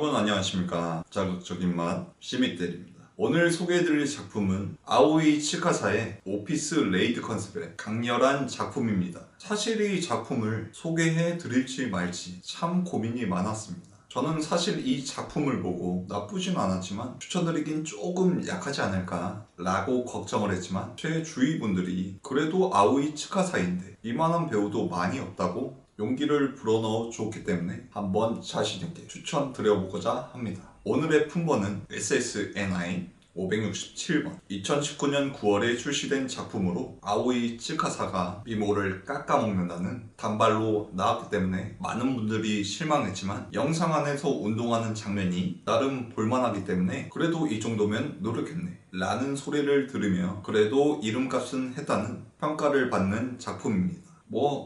여러분 안녕하십니까. 자극적인 맛 시믹들입니다. 오늘 소개해드릴 작품은 아오이 치카사의 오피스 레이드 컨셉의 강렬한 작품입니다. 사실 이 작품을 소개해드릴지 말지 참 고민이 많았습니다. 저는 사실 이 작품을 보고 나쁘진 않았지만 추천드리긴 조금 약하지 않을까 라고 걱정을 했지만 제 주위 분들이 그래도 아오이 치카사인데 이만한 배우도 많이 없다고 용기를 불어넣어 줬기 때문에 한번 자신있게 추천드려보고자 합니다. 오늘의 품번은 SSNI 567번 2019년 9월에 출시된 작품으로 아오이 치카사가 미모를 깎아먹는다는 단발로 나왔기 때문에 많은 분들이 실망했지만 영상 안에서 운동하는 장면이 나름 볼만하기 때문에 그래도 이 정도면 노력했네 라는 소리를 들으며 그래도 이름값은 했다는 평가를 받는 작품입니다.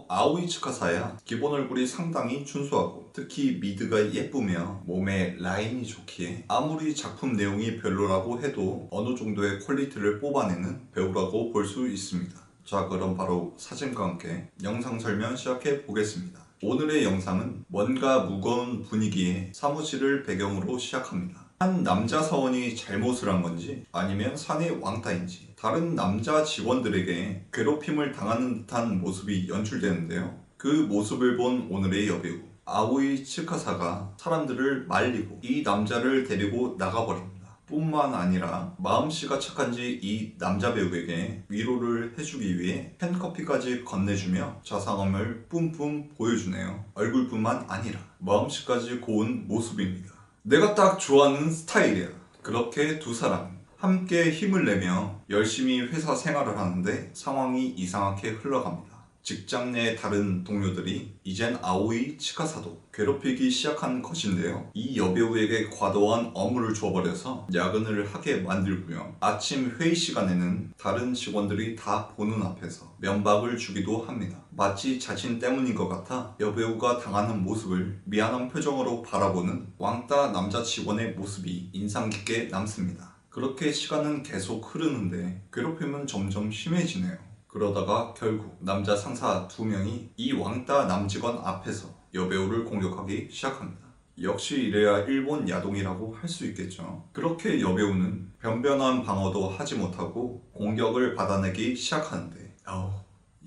아오이 치카사야 기본 얼굴이 상당히 준수하고 특히 미드가 예쁘며 몸에 라인이 좋기에 아무리 작품 내용이 별로라고 해도 어느 정도의 퀄리티를 뽑아내는 배우라고 볼 수 있습니다. 자, 그럼 바로 사진과 함께 영상 설명 시작해 보겠습니다. 오늘의 영상은 뭔가 무거운 분위기의 사무실을 배경으로 시작합니다. 한 남자 사원이 잘못을 한 건지 아니면 사내 왕따인지 다른 남자 직원들에게 괴롭힘을 당하는 듯한 모습이 연출되는데요. 그 모습을 본 오늘의 여배우 아오이 치카사가 사람들을 말리고 이 남자를 데리고 나가버립니다. 뿐만 아니라 마음씨가 착한지 이 남자 배우에게 위로를 해주기 위해 팬커피까지 건네주며 자상함을 뿜뿜 보여주네요. 얼굴뿐만 아니라 마음씨까지 고운 모습입니다. 내가 딱 좋아하는 스타일이야. 그렇게 두 사람 함께 힘을 내며 열심히 회사 생활을 하는데 상황이 이상하게 흘러갑니다. 직장 내 다른 동료들이 이젠 아오이 치카사도 괴롭히기 시작한 것인데요. 이 여배우에게 과도한 업무를 줘버려서 야근을 하게 만들고요. 아침 회의 시간에는 다른 직원들이 다 보는 앞에서 면박을 주기도 합니다. 마치 자신 때문인 것 같아 여배우가 당하는 모습을 미안한 표정으로 바라보는 왕따 남자 직원의 모습이 인상 깊게 남습니다. 그렇게 시간은 계속 흐르는데 괴롭힘은 점점 심해지네요. 그러다가 결국 남자 상사 2명이 이 왕따 남직원 앞에서 여배우를 공격하기 시작합니다. 역시 이래야 일본 야동이라고 할 수 있겠죠. 그렇게 여배우는 변변한 방어도 하지 못하고 공격을 받아내기 시작하는데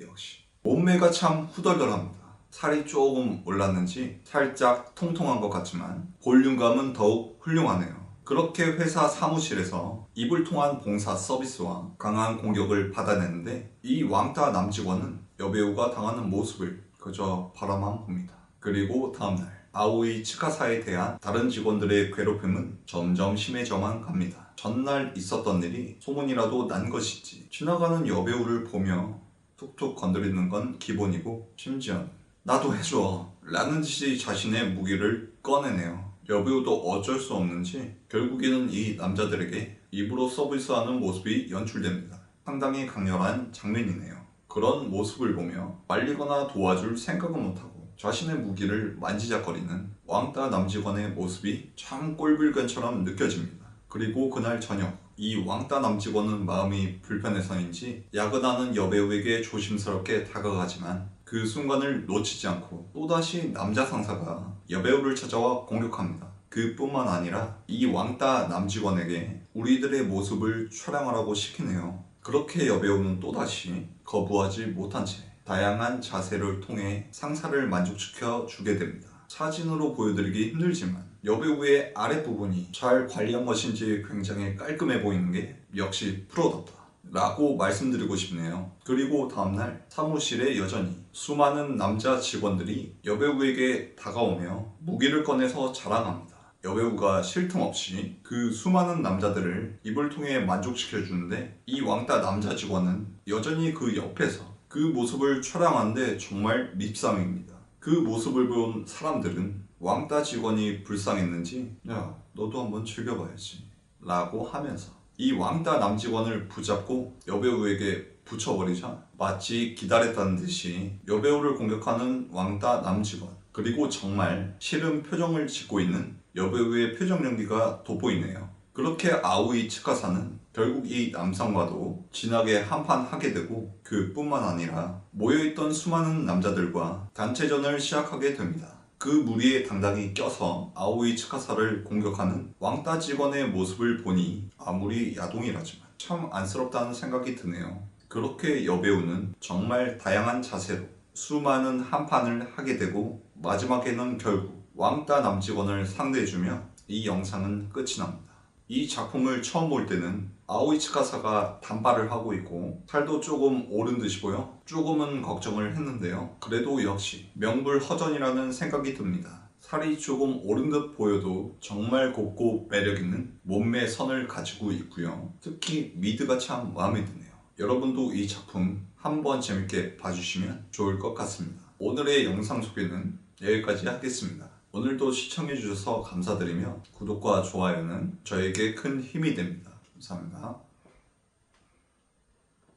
역시 몸매가 참 후덜덜합니다. 살이 조금 올랐는지 살짝 통통한 것 같지만 볼륨감은 더욱 훌륭하네요. 그렇게 회사 사무실에서 입을 통한 봉사 서비스와 강한 공격을 받아내는데 이 왕따 남직원은 여배우가 당하는 모습을 그저 바라만 봅니다. 그리고 다음날 아오이 치카사에 대한 다른 직원들의 괴롭힘은 점점 심해져만 갑니다. 전날 있었던 일이 소문이라도 난 것이지 지나가는 여배우를 보며 툭툭 건드리는 건 기본이고 심지어는 나도 해줘 라는 듯이 자신의 무기를 꺼내네요. 여배우도 어쩔 수 없는지 결국에는 이 남자들에게 입으로 서비스하는 모습이 연출됩니다. 상당히 강렬한 장면이네요. 그런 모습을 보며 말리거나 도와줄 생각은 못하고 자신의 무기를 만지작거리는 왕따 남직원의 모습이 참 꼴불견처럼 느껴집니다. 그리고 그날 저녁 이 왕따 남직원은 마음이 불편해서인지 야근하는 여배우에게 조심스럽게 다가가지만 그 순간을 놓치지 않고 또다시 남자 상사가 여배우를 찾아와 공격합니다. 그뿐만 아니라 이 왕따 남직원에게 우리들의 모습을 촬영하라고 시키네요. 그렇게 여배우는 또다시 거부하지 못한 채 다양한 자세를 통해 상사를 만족시켜 주게 됩니다. 사진으로 보여드리기 힘들지만 여배우의 아랫부분이 잘 관리한 것인지 굉장히 깔끔해 보이는 게 역시 프로답다 라고 말씀드리고 싶네요. 그리고 다음날 사무실에 여전히 수많은 남자 직원들이 여배우에게 다가오며 무기를 꺼내서 자랑합니다. 여배우가 쉴 틈 없이 그 수많은 남자들을 입을 통해 만족시켜주는데 이 왕따 남자 직원은 여전히 그 옆에서 그 모습을 촬영하는데 정말 밉상입니다. 그 모습을 본 사람들은 왕따 직원이 불쌍했는지 야 너도 한번 즐겨봐야지 라고 하면서 이 왕따 남직원을 붙잡고 여배우에게 붙여버리자 마치 기다렸다는 듯이 여배우를 공격하는 왕따 남직원 그리고 정말 싫은 표정을 짓고 있는 여배우의 표정 연기가 돋보이네요. 그렇게 아오이 치카사는 결국 이 남성과도 진하게 한판 하게 되고 그뿐만 아니라 모여있던 수많은 남자들과 단체전을 시작하게 됩니다. 그 무리에 당당히 껴서 아오이 츠카사를 공격하는 왕따 직원의 모습을 보니 아무리 야동이라지만 참 안쓰럽다는 생각이 드네요. 그렇게 여배우는 정말 다양한 자세로 수많은 한판을 하게 되고 마지막에는 결국 왕따 남직원을 상대해주며 이 영상은 끝이 납니다. 이 작품을 처음 볼 때는 아오이 츠카사가 단발을 하고 있고 살도 조금 오른 듯이 보여 조금은 걱정을 했는데요. 그래도 역시 명불허전이라는 생각이 듭니다. 살이 조금 오른 듯 보여도 정말 곱고 매력있는 몸매 선을 가지고 있고요. 특히 미드가 참 마음에 드네요. 여러분도 이 작품 한번 재밌게 봐주시면 좋을 것 같습니다. 오늘의 영상 소개는 여기까지 하겠습니다. 오늘도 시청해주셔서 감사드리며 구독과 좋아요는 저에게 큰 힘이 됩니다. 감사합니다.